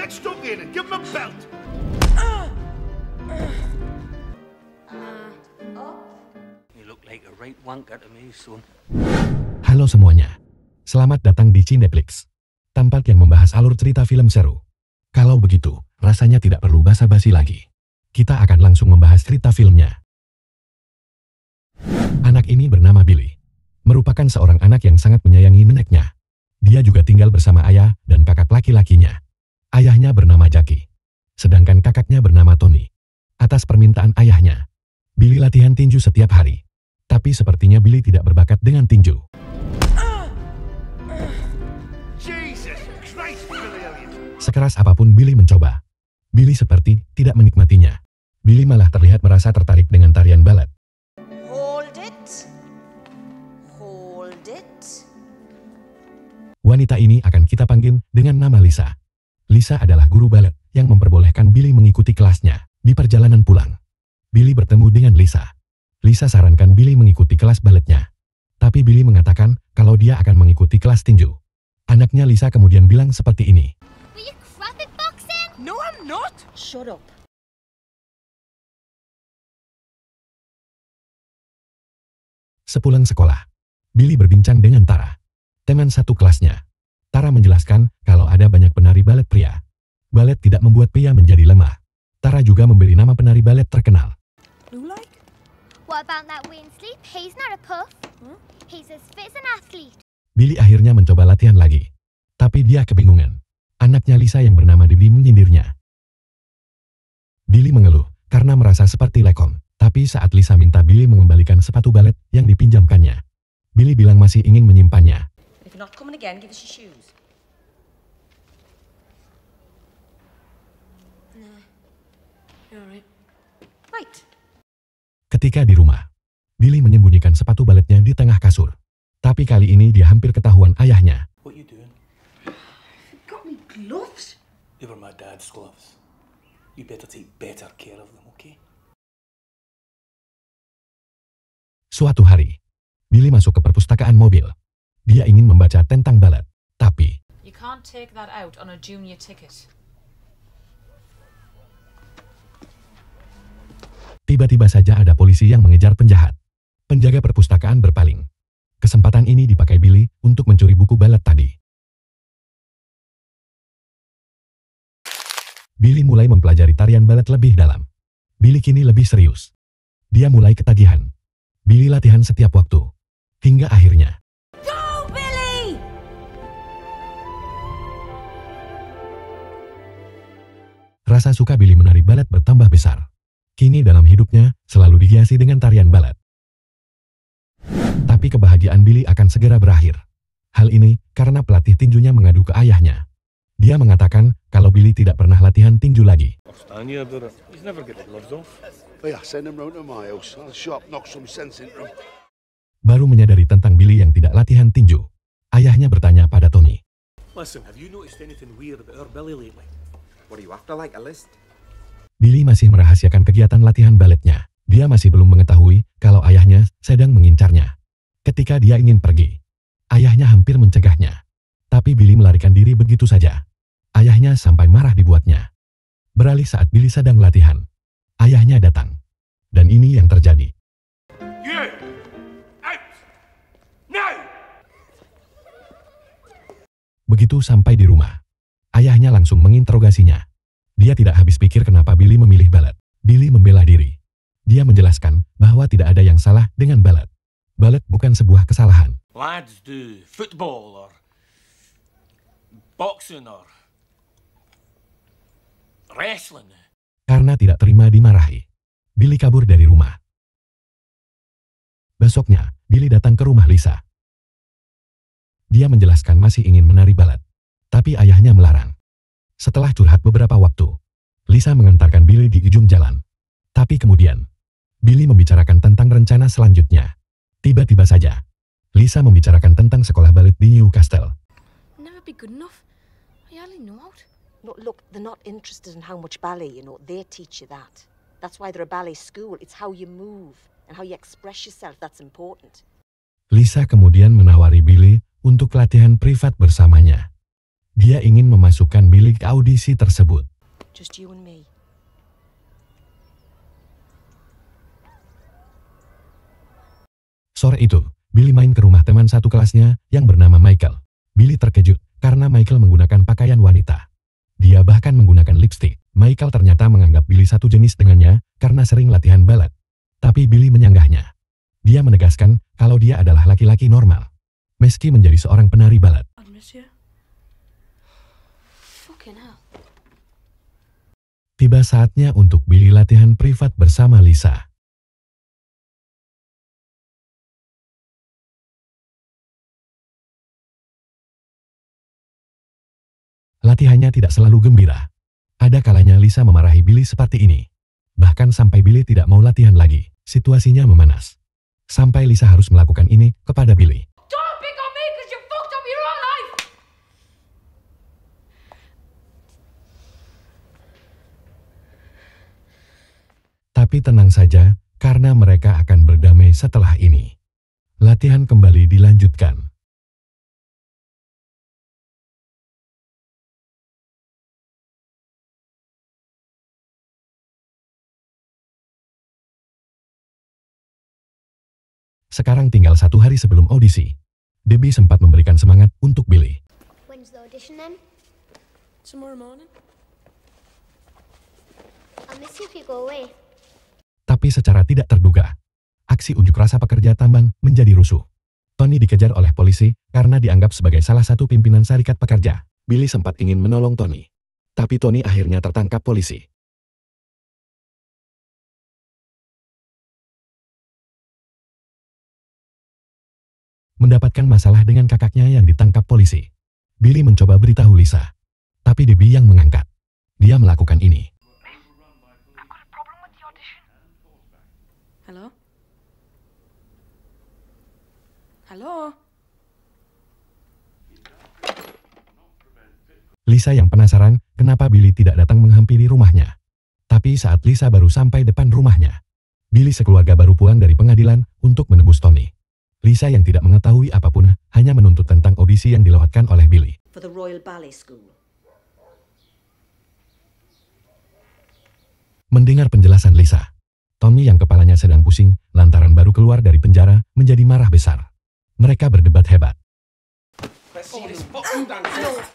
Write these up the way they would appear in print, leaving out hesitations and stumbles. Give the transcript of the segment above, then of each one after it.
Get stuck in and give him a belt. You look like a right wanker to me, son. Halo semuanya. Selamat datang di Cineplex, tempat yang membahas alur cerita film seru. Kalau begitu, rasanya tidak perlu basa-basi lagi. Kita akan langsung membahas cerita filmnya. Anak ini bernama Billy. Merupakan seorang anak yang sangat menyayangi neneknya. Dia juga tinggal bersama ayah dan kakak laki-lakinya. Ayahnya bernama Jackie, sedangkan kakaknya bernama Tony. Atas permintaan ayahnya, Billy latihan tinju setiap hari. Tapi sepertinya Billy tidak berbakat dengan tinju. Sekeras apapun Billy mencoba, Billy seperti tidak menikmatinya. Billy malah terlihat merasa tertarik dengan tarian balet. Hold it. Hold it. Wanita ini akan kita panggil dengan nama Lisa. Lisa adalah guru balet yang memperbolehkan Billy mengikuti kelasnya. Di perjalanan pulang, Billy bertemu dengan Lisa. Lisa sarankan Billy mengikuti kelas baletnya. Tapi Billy mengatakan kalau dia akan mengikuti kelas tinju. Anaknya Lisa kemudian bilang seperti ini. Were you crap at boxing? No, I'm not. Shut up. Sepulang sekolah, Billy berbincang dengan Tara, teman satu kelasnya. Tara menjelaskan kalau ada banyak penari balet pria. Balet tidak membuat pria menjadi lemah. Tara juga memberi nama penari balet terkenal. What about that Wayne Sleep? He's not a puff. He's as fit as an athlete. Billy akhirnya mencoba latihan lagi. Tapi dia kebingungan. Anaknya Lisa yang bernama Debbie menyindirnya. Billy mengeluh karena merasa seperti lekong. Tapi saat Lisa minta Billy mengembalikan sepatu balet yang dipinjamkannya, Billy bilang masih ingin menyimpannya. If you're not coming again, give us your shoes. No. You're all right. Right. Ketika di rumah, Billy menyembunyikan sepatu baletnya di tengah kasur. Tapi kali ini dia hampir ketahuan ayahnya. What you doing? You got me gloves. They were my dad's gloves. You better take better care of them, okay? Suatu hari, Billy masuk ke perpustakaan mobil. Dia ingin membaca tentang balet, tapi You can't take that out on a junior ticket. tiba-tiba saja ada polisi yang mengejar penjahat. Penjaga perpustakaan berpaling. Kesempatan ini dipakai Billy untuk mencuri buku balet tadi. Billy mulai mempelajari tarian balet lebih dalam. Billy kini lebih serius. Dia mulai ketagihan. Billy latihan setiap waktu. Hingga akhirnya. Go, Billy! Rasa suka Billy menari balet bertambah besar. Kini dalam hidupnya selalu dihiasi dengan tarian balet. Tapi kebahagiaan Billy akan segera berakhir. Hal ini karena pelatih tinjunya mengadu ke ayahnya. Dia mengatakan kalau Billy tidak pernah latihan tinju lagi. He's never get the gloves off. Yeah, send him round to my house. I'll sharp knock some sense into him. Baru menyadari tentang Billy yang tidak latihan tinju, ayahnya bertanya pada Tony. Listen, have you noticed anything weird about our Billy lately? What are you after, like a list? Billy masih merahasiakan kegiatan latihan baletnya. Dia masih belum mengetahui kalau ayahnya sedang mengincarnya. Ketika dia ingin pergi, ayahnya hampir mencegahnya. Tapi Billy melarikan diri begitu saja. Ayahnya sampai marah dibuatnya. Beralih saat Billy sedang latihan, ayahnya datang. Dan ini yang terjadi. You! Out! Now! Begitu sampai di rumah, ayahnya langsung menginterogasinya. Dia tidak habis pikir kenapa Billy memilih balet. Billy membela diri. Dia menjelaskan bahwa tidak ada yang salah dengan balet. Balet bukan sebuah kesalahan. Lads do football or boxing or wrestling. Karena tidak terima dimarahi, Billy kabur dari rumah. Besoknya, Billy datang ke rumah Lisa. Dia menjelaskan masih ingin menari balet, tapi ayahnya melarang. Setelah curhat beberapa waktu, Lisa mengantarkan Billy di ujung jalan. Tapi kemudian, Billy membicarakan tentang rencana selanjutnya. Tiba-tiba saja, Lisa membicarakan tentang sekolah balet di Newcastle. Never be good enough. I only know out. No, look, they're not interested in how much ballet, you know. They teach you that. That's why they're a ballet school. It's how you move and how you express yourself that's important. Lisa kemudian menawari Billy untuk latihan privat bersamanya. Dia Dia ingin memasukkan Billy ke audisi tersebut. Just you and me. Sore itu, Billy main ke rumah teman satu kelasnya yang bernama Michael. Billy terkejut karena Michael menggunakan pakaian wanita. Dia bahkan menggunakan lipstik. Michael ternyata menganggap Billy satu jenis dengannya karena sering latihan balet. Tapi Billy menyanggahnya. Dia menegaskan kalau dia adalah laki-laki normal, meski menjadi seorang penari balet. Tiba saatnya untuk Billy latihan privat bersama Lisa. Latihannya tidak selalu gembira. Ada kalanya Lisa memarahi Billy seperti ini. Bahkan sampai Billy tidak mau latihan lagi, situasinya memanas. Sampai Lisa harus melakukan ini kepada Billy. Don't pick on me because you fucked up your own life! Tapi tenang saja, karena mereka akan berdamai setelah ini. Latihan kembali dilanjutkan. Sekarang tinggal 1 hari sebelum audisi. Debbie sempat memberikan semangat untuk Billy. When's the audition then? Tomorrow morning. I'll miss you if you go away. Tapi secara tidak terduga, aksi unjuk rasa pekerja tambang menjadi rusuh. Tony dikejar oleh polisi karena dianggap sebagai salah satu pimpinan serikat pekerja. Billy sempat ingin menolong Tony. Tapi Tony akhirnya tertangkap polisi. Mendapatkan masalah dengan kakaknya yang ditangkap polisi. Billy mencoba beritahu Lisa. Tapi Debbie yang mengangkat. Dia melakukan ini. Hello? Hello? Lisa yang penasaran kenapa Billy tidak datang menghampiri rumahnya. Tapi saat Lisa baru sampai depan rumahnya, Billy sekeluarga baru pulang dari pengadilan untuk menebus Tony. Lisa yang tidak mengetahui apapun hanya menuntut tentang audisi yang dilewatkan oleh Billy. For the Royal Ballet School. Mendengar penjelasan Lisa, Tony yang kepalanya sedang pusing lantaran baru keluar dari penjara menjadi marah besar. Mereka berdebat hebat. Let's see this fucking dancer.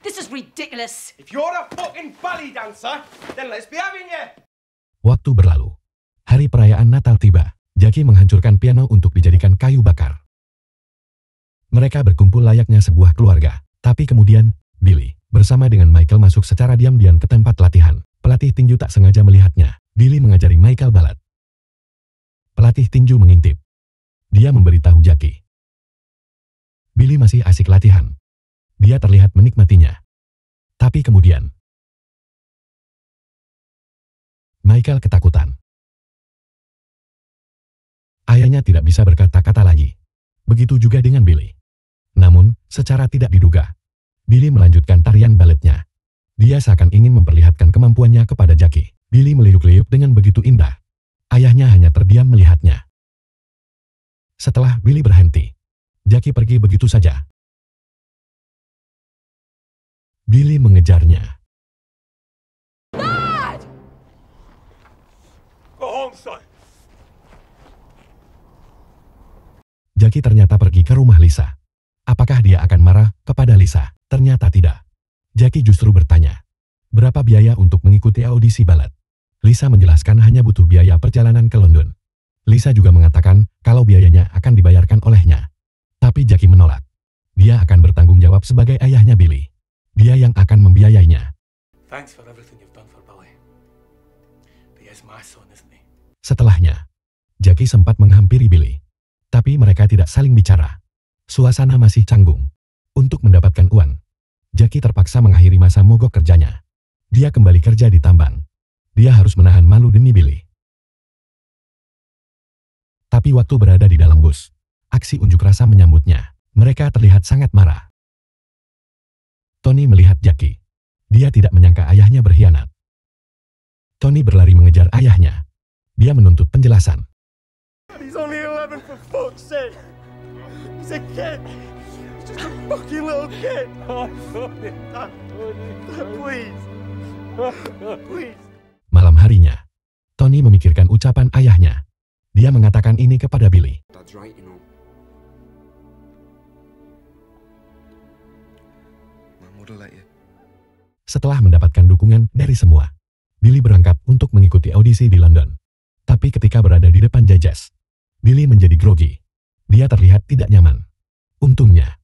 This is ridiculous. If you're a fucking ballet dancer, then let's be having you. Waktu berlalu. Hari perayaan Natal tiba. Jackie menghancurkan piano untuk dijadikan kayu bakar. Mereka berkumpul layaknya sebuah keluarga. Tapi kemudian, Billy bersama dengan Michael masuk secara diam-diam ke tempat latihan. Pelatih tinju tak sengaja melihatnya. Billy mengajari Michael balet. Pelatih tinju mengintip. Dia memberitahu Jackie. Billy masih asik latihan. Dia terlihat menikmatinya. Tapi kemudian, Michael ketakutan. Ayahnya tidak bisa berkata-kata lagi. Begitu juga dengan Billy. Namun, secara tidak diduga, Billy melanjutkan tarian baletnya. Dia seakan ingin memperlihatkan kemampuannya kepada Jackie. Billy meliuk-liuk dengan begitu indah. Ayahnya hanya terdiam melihatnya. Setelah Billy berhenti, Jackie pergi begitu saja. Billy mengejarnya. Go home, son. Jackie ternyata pergi ke rumah Lisa. Apakah dia akan marah kepada Lisa? Ternyata tidak. Jackie justru bertanya, berapa biaya untuk mengikuti audisi balet? Lisa menjelaskan hanya butuh biaya perjalanan ke London. Lisa juga mengatakan kalau biayanya akan dibayarkan olehnya. Tapi Jackie menolak. Dia akan bertanggung jawab sebagai ayahnya Billy. Dia yang akan membiayainya. Thanks for everything you've done for Billy. But he's my son, isn't he? Setelahnya, Jackie sempat menghampiri Billy. Tapi mereka tidak saling bicara. Suasana masih canggung. Untuk mendapatkan uang, Jackie terpaksa mengakhiri masa mogok kerjanya. Dia kembali kerja di tambang. Dia harus menahan malu demi Billy. Tapi waktu berada di dalam bus, aksi unjuk rasa menyambutnya. Mereka terlihat sangat marah. Tony melihat Jackie. Dia tidak menyangka ayahnya berkhianat. Tony berlari mengejar ayahnya. Dia menuntut penjelasan. He's only 11 for fuck's sake. He's a kid. He's just a fucking little kid. Please. Please. Malam harinya, Tony memikirkan ucapan ayahnya. Dia mengatakan ini kepada Billy. Dad's right, you know. Mum would have let you. Setelah mendapatkan dukungan dari semua, Billy berangkat untuk mengikuti audisi di London. Tapi ketika berada di depan judges, Billy menjadi grogi. Dia terlihat tidak nyaman. Untungnya,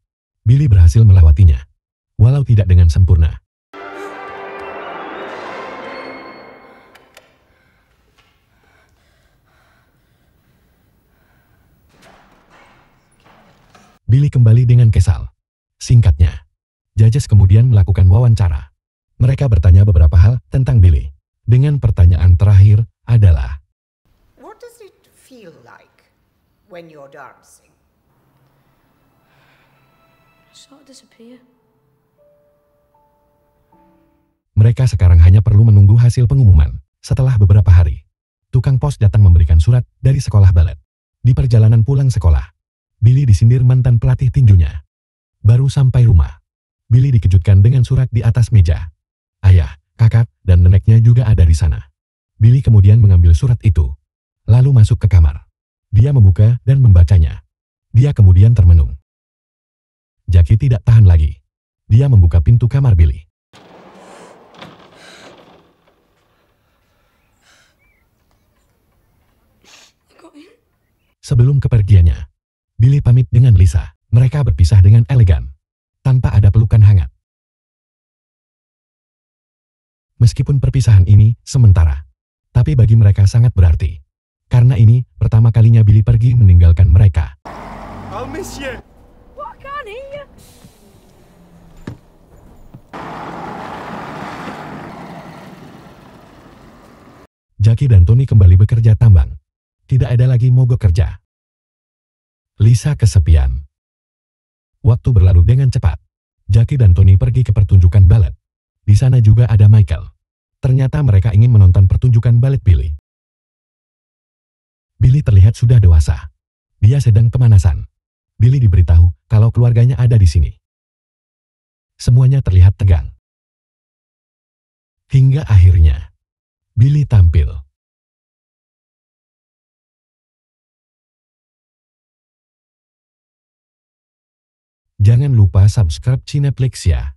Billy berhasil melewatinya, walau tidak dengan sempurna. Billy kembali dengan kesal. Singkatnya, judges kemudian melakukan wawancara. Mereka bertanya beberapa hal tentang Billy. Dengan pertanyaan terakhir adalah, What does it feel like when you're dancing? Sort of disappear. mereka sekarang hanya perlu menunggu hasil pengumuman. Setelah beberapa hari, tukang pos datang memberikan surat dari sekolah balet. Di perjalanan pulang sekolah, Billy disindir mantan pelatih tinjunya. Baru sampai rumah, Billy dikejutkan dengan surat di atas meja. Ayah, kakak, dan neneknya juga ada di sana. Billy kemudian mengambil surat itu, lalu masuk ke kamar. Dia membuka dan membacanya. Dia kemudian termenung. Jackie tidak tahan lagi. Dia membuka pintu kamar Billy. Sebelum kepergiannya, Billy pamit dengan Lisa. Mereka berpisah dengan elegan, tanpa ada pelukan hangat. Meskipun perpisahan ini sementara, tapi bagi mereka sangat berarti. Karena ini pertama kalinya Billy pergi meninggalkan mereka. I'll miss you. What? I can't hear you. Jackie dan Tony kembali bekerja tambang. Tidak ada lagi mogok kerja. Lisa kesepian. Waktu berlalu dengan cepat. Jackie dan Tony pergi ke pertunjukan balet. Di sana juga ada Michael. Ternyata mereka ingin menonton pertunjukan balet Billy. Billy terlihat sudah dewasa. Dia sedang pemanasan. Billy diberitahu kalau keluarganya ada di sini. Semuanya terlihat tegang. Hingga akhirnya, Billy tampil. Jangan lupa subscribe Cineplexia.